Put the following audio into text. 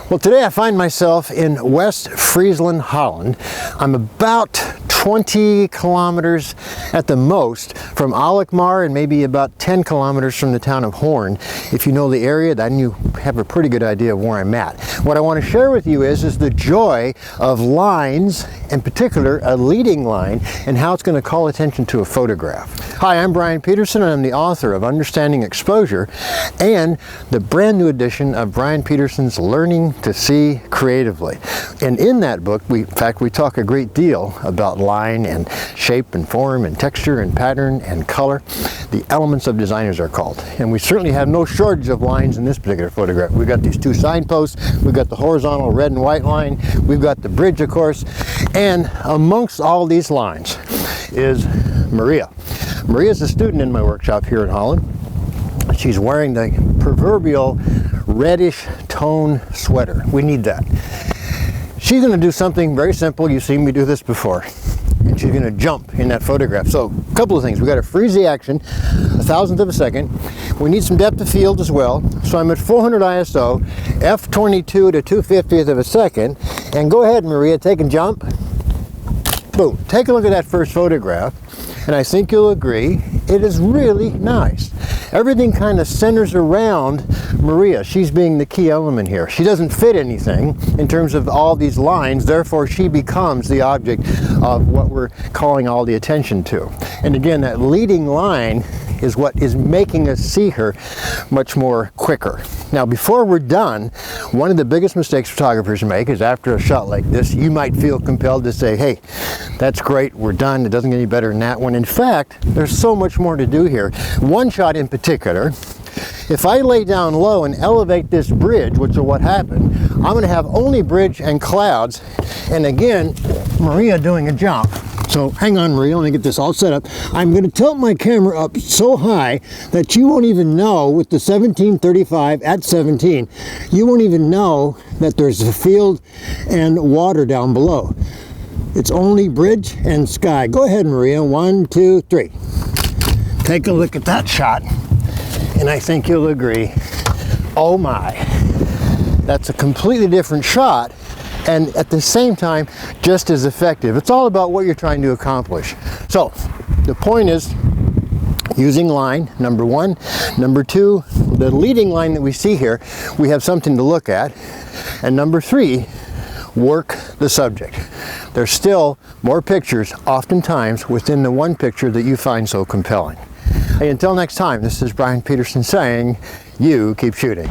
Well, today I find myself in West Friesland, Holland. I'm about 20 kilometers at the most from Alkmaar and maybe about 10 kilometers from the town of Hoorn. If you know the area, then you have a pretty good idea of where I'm at. What I want to share with you is the joy of lines, in particular a leading line, and how it's going to call attention to a photograph. Hi, I'm Bryan Peterson, and I'm the author of Understanding Exposure and the brand new edition of Bryan Peterson's Learning to See Creatively. And in that book, in fact, we talk a great deal about line and shape and form and texture and pattern and color. The elements of designers are called. And we certainly have no shortage of lines in this particular photograph. We've got these two signposts, we've got the horizontal red and white line, we've got the bridge, of course, and amongst all these lines is Maria. Maria's a student in my workshop here in Holland. She's wearing the proverbial reddish tone sweater. We need that. She's going to do something very simple. You've seen me do this before. And she's going to jump in that photograph. So a couple of things. We've got to freeze the action, 1,000th of a second. We need some depth of field as well. So I'm at 400 ISO, f22 to 2/50th of a second. And go ahead, Maria, take a jump. Boom. Take a look at that first photograph. And I think you'll agree, it is really nice. Everything kind of centers around Maria. She's being the key element here. She doesn't fit anything in terms of all these lines, therefore she becomes the object of what we're calling all the attention to. And again, that leading line is what is making us see her much more quicker. Now, before we're done, one of the biggest mistakes photographers make is after a shot like this, you might feel compelled to say, hey, that's great, we're done, it doesn't get any better than that one. In fact, there's so much more to do here. One shot in particular, if I lay down low and elevate this bridge, which is what happened, I'm going to have only bridge and clouds, and again, Maria doing a jump. So hang on, Maria, let me get this all set up. I'm going to tilt my camera up so high that you won't even know, with the 1735 at 17, you won't even know that there's a field and water down below. It's only bridge and sky. Go ahead, Maria. 1, 2, 3. Take a look at that shot, and I think you'll agree, oh my, that's a completely different shot, and at the same time, just as effective. It's all about what you're trying to accomplish. So, the point is, using line, number one. Number two, the leading line that we see here, we have something to look at. And number three, work the subject. There's still more pictures, oftentimes, within the one picture that you find so compelling. Hey, until next time, this is Bryan Peterson saying, you keep shooting.